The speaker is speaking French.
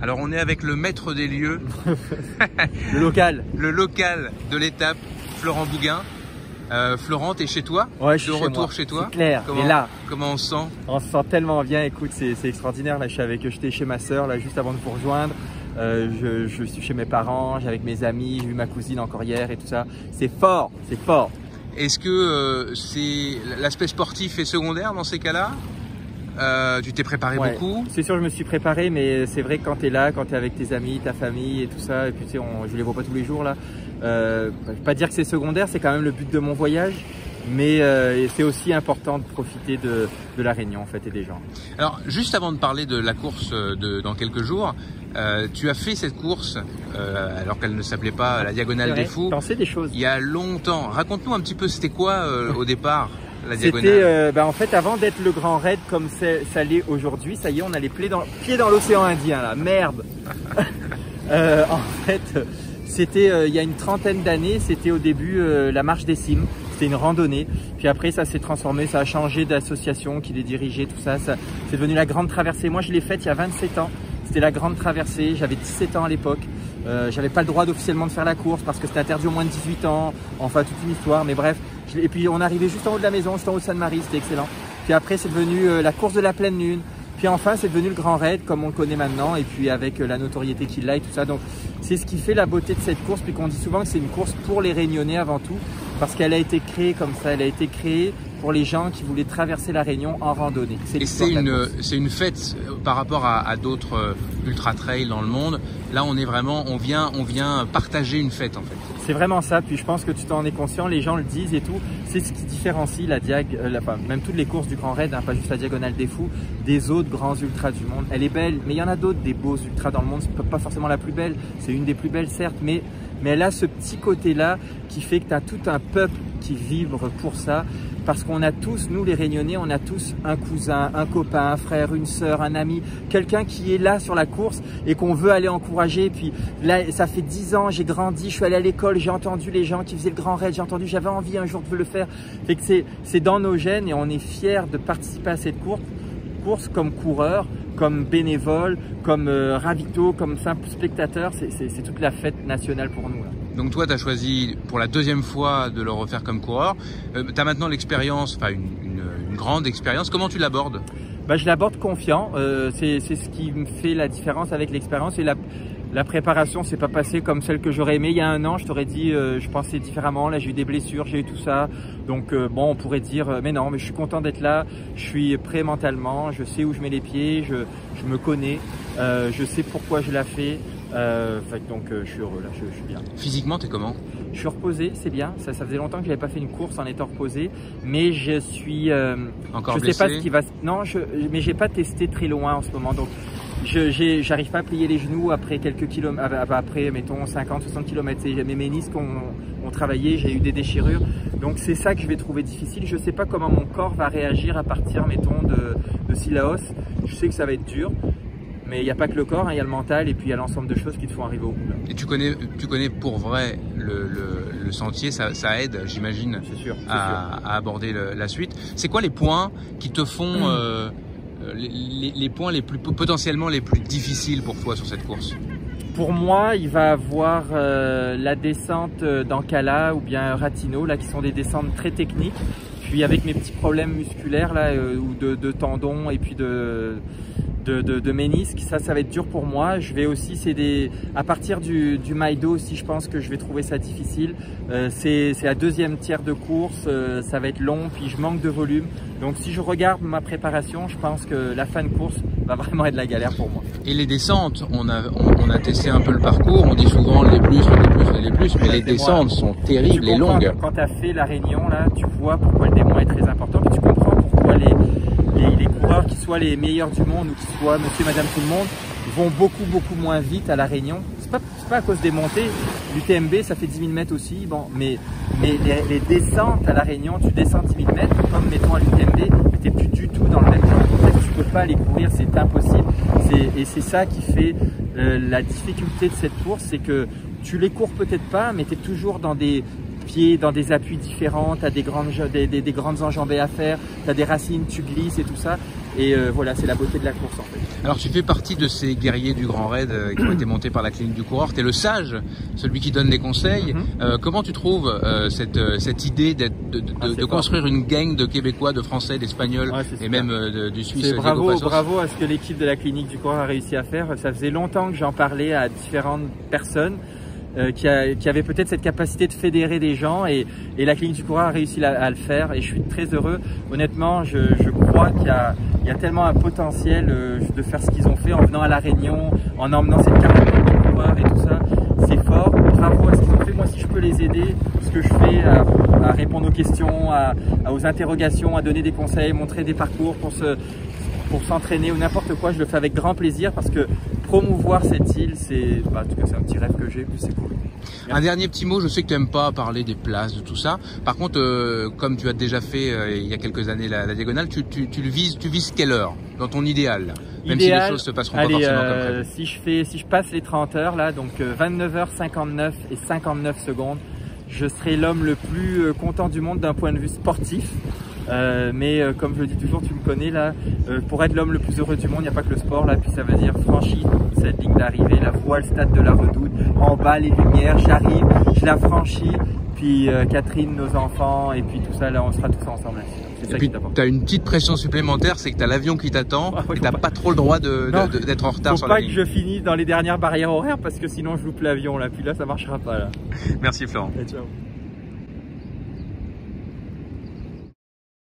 Alors on est avec le maître des lieux, le local de l'étape, Florent Bouguin. Florent, t'es chez toi? Ouais, je suis de chez retour moi. chez toi. C'est clair. Et là, comment on se sent? On se sent tellement bien. Écoute, c'est extraordinaire. Là, j'étais chez ma sœur là juste avant de vous rejoindre. Je suis chez mes parents, j'ai avec mes amis, j'ai vu ma cousine encore hier et tout ça. C'est fort, c'est fort. Est-ce que l'aspect sportif est secondaire dans ces cas-là? Tu t'es préparé beaucoup? C'est sûr, je me suis préparé, mais c'est vrai que quand tu es là, quand tu es avec tes amis, ta famille et tout ça, et puis tu sais, je les vois pas tous les jours là. Je vais pas dire que c'est secondaire, c'est quand même le but de mon voyage. Mais c'est aussi important de profiter de la Réunion en fait et des gens. Alors juste avant de parler de la course dans quelques jours, tu as fait cette course alors qu'elle ne s'appelait pas la Diagonale des Fous. Penser des choses. Il y a longtemps. Raconte-nous un petit peu, c'était quoi au départ la Diagonale? C'était en fait avant d'être le Grand Raid comme ça l'est aujourd'hui, ça y est, on a les pieds dans l'océan Indien là. Merde. En fait, c'était il y a une trentaine d'années, c'était au début la marche des cimes. C'était une randonnée, puis après ça s'est transformé, ça a changé d'association qui les dirigeait, tout ça, c'est devenu la Grande Traversée. Moi je l'ai faite il y a 27 ans, c'était la Grande Traversée, j'avais 17 ans à l'époque, j'avais pas le droit officiellement de faire la course parce que c'était interdit aux moins de 18 ans, enfin toute une histoire, mais bref. Et puis on arrivait juste en haut de la maison, juste en haut de Sainte-Marie, c'était excellent. Puis après c'est devenu la course de la pleine lune, puis enfin c'est devenu le Grand Raid comme on le connaît maintenant, et puis avec la notoriété qu'il a et tout ça. Donc c'est ce qui fait la beauté de cette course, puis qu'on dit souvent que c'est une course pour les Réunionnais avant tout, parce qu'elle a été créée comme ça, elle a été créée pour les gens qui voulaient traverser la Réunion en randonnée. Et c'est une fête par rapport à d'autres ultra trails dans le monde. Là, on vient partager une fête en fait. C'est vraiment ça. Puis je pense que tu t'en es conscient, les gens le disent et tout. C'est ce qui différencie même toutes les courses du Grand Raid, hein, pas juste la Diagonale des Fous, des autres grands ultras du monde. Elle est belle, mais il y en a d'autres des beaux ultras dans le monde. C'est pas forcément la plus belle. C'est une des plus belles certes, mais elle a ce petit côté-là qui fait que tu as tout un peuple qui vibre pour ça. Parce qu'on a tous, nous les Réunionnais, on a tous un cousin, un copain, un frère, une sœur, un ami, quelqu'un qui est là sur la course et qu'on veut aller encourager. Et puis là, ça fait 10 ans, j'ai grandi, je suis allé à l'école, j'ai entendu les gens qui faisaient le Grand Raid, j'avais envie un jour de le faire. Fait que c'est dans nos gènes et on est fiers de participer à cette course comme coureur, comme bénévole, comme ravito, comme simple spectateur. C'est toute la fête nationale pour nous là. Donc toi, tu as choisi pour la deuxième fois de le refaire comme coureur. Tu as maintenant l'expérience, enfin une grande expérience. Comment tu l'abordes? Je l'aborde confiant. C'est ce qui me fait la différence avec l'expérience. Et la préparation s'est pas passée comme celle que j'aurais aimé. Il y a un an, je t'aurais dit, je pensais différemment. Là, j'ai eu des blessures, j'ai eu tout ça. Donc bon, on pourrait dire, mais non, mais je suis content d'être là. Je suis prêt mentalement. Je sais où je mets les pieds. Je me connais. Je sais pourquoi je l'ai fait. Donc je suis heureux là, je suis bien. Physiquement, t'es comment? Je suis reposé, c'est bien. Ça faisait longtemps que je n'avais pas fait une course en étant reposé, mais je suis encore je blessé? sais pas ce qui va. Non, mais j'ai pas testé très loin en ce moment, donc j'arrive pas à plier les genoux après quelques kilomètres, après mettons 50-60 km. Mes ménisques ont travaillé, j'ai eu des déchirures, donc c'est ça que je vais trouver difficile. Je sais pas comment mon corps va réagir à partir, mettons, de Sillaos. Je sais que ça va être dur. Mais il n'y a pas que le corps, hein, il y a le mental et puis il y a l'ensemble de choses qui te font arriver au bout. Là. Et tu connais pour vrai le sentier, ça aide, j'imagine, à aborder la suite. C'est quoi les points qui te font les points potentiellement les plus difficiles pour toi sur cette course? Pour moi, il va avoir la descente d'Ankala ou bien Ratino, là, qui sont des descentes très techniques. Puis avec mes petits problèmes musculaires là, ou de tendons et puis de ménisques, ça va être dur pour moi. Je vais aussi, à partir du Maïdo aussi, je pense que je vais trouver ça difficile. C'est la deuxième tiers de course, ça va être long, puis je manque de volume. Donc si je regarde ma préparation, je pense que la fin de course va vraiment être la galère pour moi. Et les descentes, on a testé un peu le parcours, on dit souvent les plus, mais les descentes sont terribles et longues. Quand tu as fait la Réunion, là, tu vois pourquoi le démon est très important, puis tu comprends pourquoi les coureurs qui soient les meilleurs du monde ou qui soient monsieur et madame tout le monde vont beaucoup moins vite à la Réunion. C'est pas à cause des montées. L'UTMB ça fait 10 000 mètres aussi, bon, mais les descentes à la Réunion, tu descends 10 000 mètres comme mettons à l'UTMB, mais tu n'es plus du tout dans le même genre. En fait, tu peux pas aller courir, c'est impossible. Et c'est ça qui fait la difficulté de cette course, c'est que tu les cours peut-être pas, mais tu es toujours dans des appuis différents, tu as des grandes enjambées à faire, tu as des racines, tu glisses et tout ça. Et voilà, c'est la beauté de la course en fait. Alors tu fais partie de ces guerriers du Grand Raid qui ont été montés par la clinique du coureur. Tu es le sage, celui qui donne des conseils. Comment tu trouves cette idée de construire une gang de Québécois, de Français, d'Espagnols et même du Suisse? Bravo à ce que l'équipe de la clinique du coureur a réussi à faire. Ça faisait longtemps que j'en parlais à différentes personnes qui avaient peut-être cette capacité de fédérer des gens et la clinique du coureur a réussi à le faire et je suis très heureux. Honnêtement, je crois qu'il y a tellement un potentiel de faire ce qu'ils ont fait en venant à La Réunion, en emmenant cette carte de coureur et tout ça. C'est fort. Bravo à ce qu'ils ont fait. Moi, si je peux les aider, ce que je fais à répondre aux questions, aux interrogations, à donner des conseils, montrer des parcours pour s'entraîner ou n'importe quoi, je le fais avec grand plaisir parce que promouvoir cette île, c'est en tout cas c'est un petit rêve que j'ai, puis c'est cool. Merci. Un dernier petit mot, je sais que tu n'aimes pas parler des places, de tout ça. Par contre, comme tu as déjà fait il y a quelques années la diagonale, tu vises quelle heure dans ton idéal? Même si les choses se passeront pas forcément comme prévu. Si je passe les 30 heures là, donc 29h59 et 59 secondes, je serai l'homme le plus content du monde d'un point de vue sportif. Mais comme je le dis toujours, tu me connais là, pour être l'homme le plus heureux du monde, il n'y a pas que le sport là, puis ça veut dire franchir cette ligne d'arrivée, la voie, le stade de la Redoute, en bas les lumières, j'arrive, je la franchis, puis Catherine, nos enfants, et puis tout ça là, on sera tous ensemble là. Et puis tu as une petite pression supplémentaire, c'est que tu as l'avion qui t'attend et tu n'as pas trop le droit d'être en retard sur la ligne. Faut pas que je finisse dans les dernières barrières horaires parce que sinon je loupe l'avion là, puis là ça marchera pas là. Merci Florent. Et ciao.